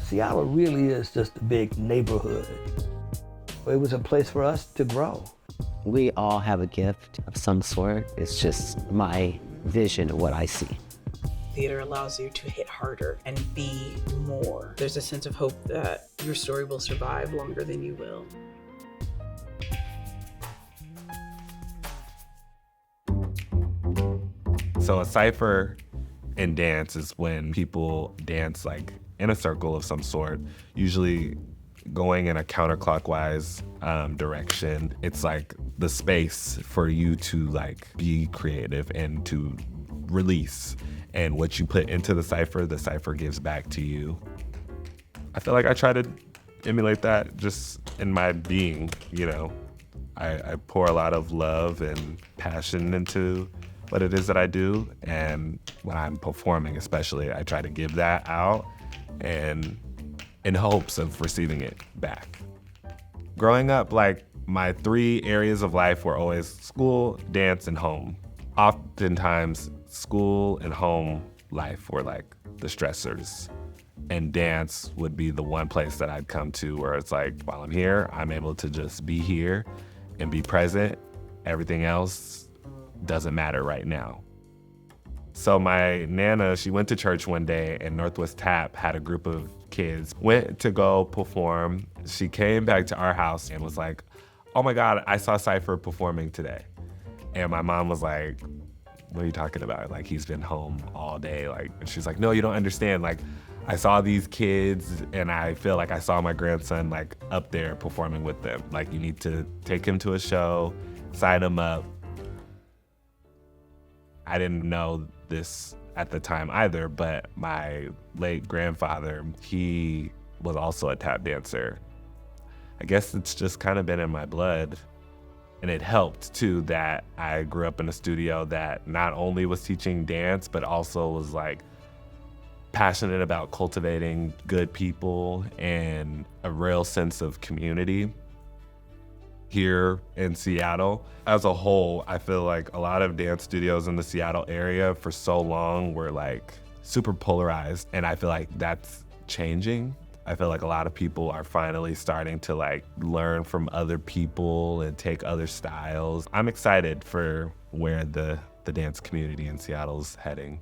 Seattle really is just a big neighborhood. It was a place for us to grow. We all have a gift of some sort. It's just my vision of what I see. Theater allows you to hit harder and be more. There's a sense of hope that your story will survive longer than you will. So a cipher in dance is when people dance like in a circle of some sort, usually going in a counterclockwise direction. It's like the space for you to like be creative and to release. And what you put into the cipher gives back to you. I feel like I try to emulate that just in my being, you know. I pour a lot of love and passion into what it is that I do. And when I'm performing especially, I try to give that out and in hopes of receiving it back. Growing up, like my 3 areas of life were always school, dance, and home. Oftentimes, school and home life were like the stressors. And dance would be the one place that I'd come to where it's like, while I'm here, I'm able to just be here and be present. Everything else doesn't matter right now. So my Nana, she went to church one day and Northwest Tap had a group of kids, went to go perform. She came back to our house and was like, oh my God, I saw Cipher performing today. And my mom was like, what are you talking about? Like, he's been home all day. Like, and she's like, no, you don't understand. Like, I saw these kids and I feel like I saw my grandson like up there performing with them. Like, you need to take him to a show, sign him up. I didn't know this at the time either, but my late grandfather, he was also a tap dancer. I guess it's just kind of been in my blood. And it helped too that I grew up in a studio that not only was teaching dance, but also was like passionate about cultivating good people and a real sense of community. Here in Seattle, as a whole, I feel like a lot of dance studios in the Seattle area for so long were like super polarized, and I feel like that's changing. I feel like a lot of people are finally starting to like learn from other people and take other styles. I'm excited for where the dance community in Seattle's heading.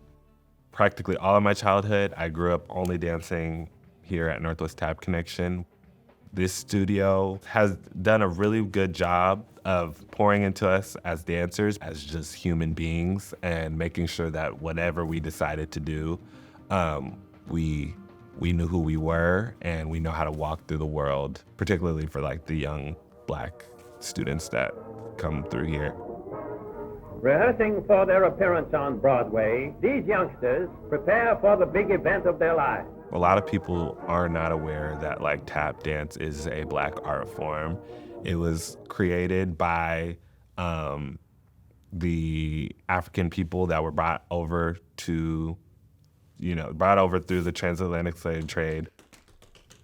Practically all of my childhood, I grew up only dancing here at Northwest Tap Connection. This studio has done a really good job of pouring into us as dancers, as just human beings, and making sure that whatever we decided to do, we knew who we were and we know how to walk through the world, particularly for like the young Black students that come through here. Rehearsing for their appearance on Broadway, these youngsters prepare for the big event of their lives. A lot of people are not aware that like tap dance is a Black art form. It was created by the African people that were brought over through the transatlantic slave trade.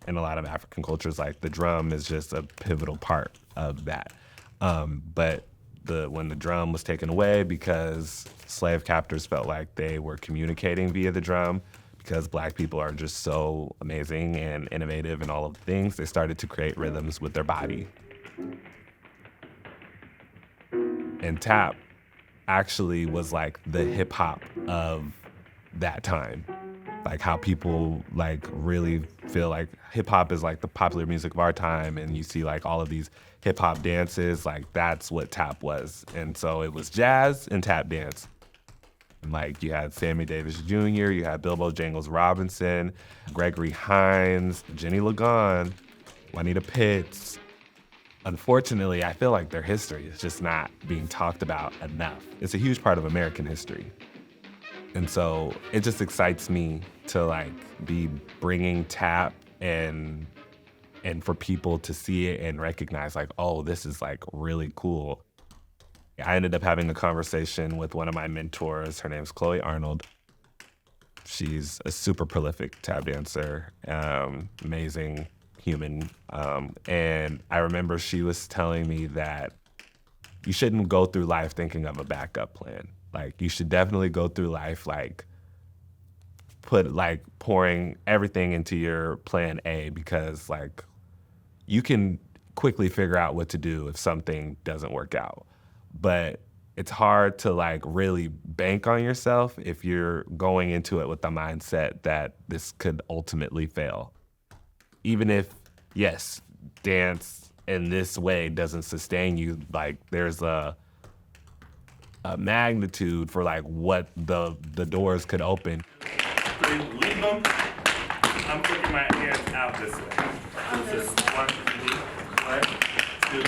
In a lot of African cultures, like the drum is just a pivotal part of that. But when the drum was taken away because slave captors felt like they were communicating via the drum, because Black people are just so amazing and innovative in all of the things, they started to create rhythms with their body. And tap actually was like the hip hop of that time. Like how people like really feel like hip hop is like the popular music of our time, and you see like all of these hip hop dances, like that's what tap was. And so it was jazz and tap dance. Like you had Sammy Davis Jr., you had Bilbo Jangles Robinson, Gregory Hines, Jenny Lagon, Juanita Pitts. Unfortunately, I feel like their history is just not being talked about enough. It's a huge part of American history. And so it just excites me to like be bringing tap and for people to see it and recognize like, oh, this is like really cool. I ended up having a conversation with one of my mentors. Her name's Chloe Arnold. She's a super prolific tap dancer, amazing human. And I remember she was telling me that you shouldn't go through life thinking of a backup plan. Like you should definitely go through life like pouring everything into your plan A, because like you can quickly figure out what to do if something doesn't work out. But it's hard to like really bank on yourself if you're going into it with the mindset that this could ultimately fail. Even if, yes, dance in this way doesn't sustain you, like there's a magnitude for like what the doors could open. Leave them. I'm putting my hands out this way. This is 1, 2,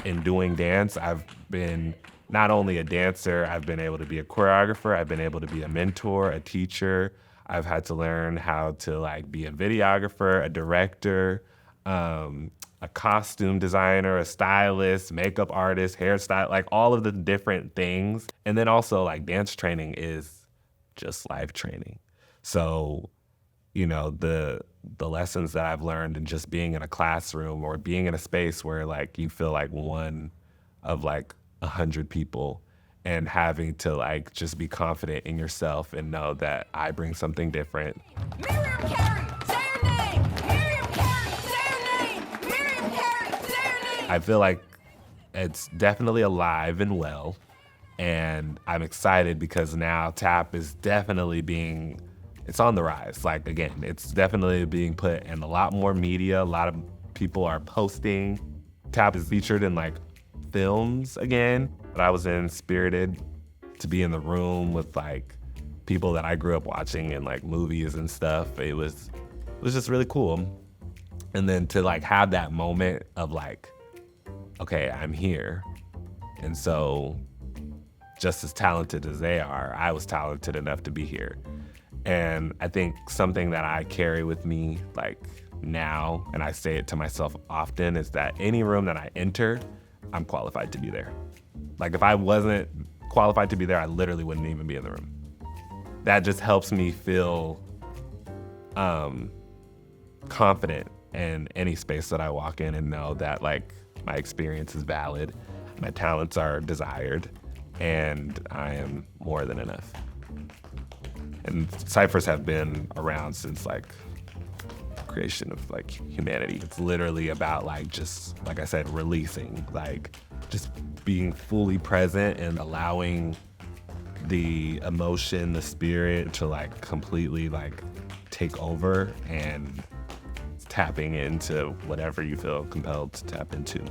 3. In doing dance, I've been not only a dancer, I've been able to be a choreographer, I've been able to be a mentor, a teacher. I've had to learn how to like be a videographer, a director, a costume designer, a stylist, makeup artist, hairstyle, like all of the different things. And then also like dance training is just life training. So, you know, the lessons that I've learned in just being in a classroom or being in a space where like you feel like one of like 100 people, and having to like just be confident in yourself and know that I bring something different. Miriam Carey, say your name! Miriam Carey, say your name! Miriam Carey, say your name! I feel like it's definitely alive and well, and I'm excited because now tap is definitely it's on the rise. Like again, it's definitely being put in a lot more media. A lot of people are posting. Tap is featured in like films again. But I was inspirited to be in the room with like people that I grew up watching in like movies and stuff. It was just really cool. And then to like have that moment of like, okay, I'm here. And so just as talented as they are, I was talented enough to be here. And I think something that I carry with me like now, and I say it to myself often, is that any room that I enter, I'm qualified to be there. Like if I wasn't qualified to be there, I literally wouldn't even be in the room. That just helps me feel confident in any space that I walk in, and know that like my experience is valid, my talents are desired, and I am more than enough. And ciphers have been around since like creation of like humanity. It's literally about like just, like I said, releasing, like just being fully present and allowing the emotion, the spirit to like completely like take over, and tapping into whatever you feel compelled to tap into.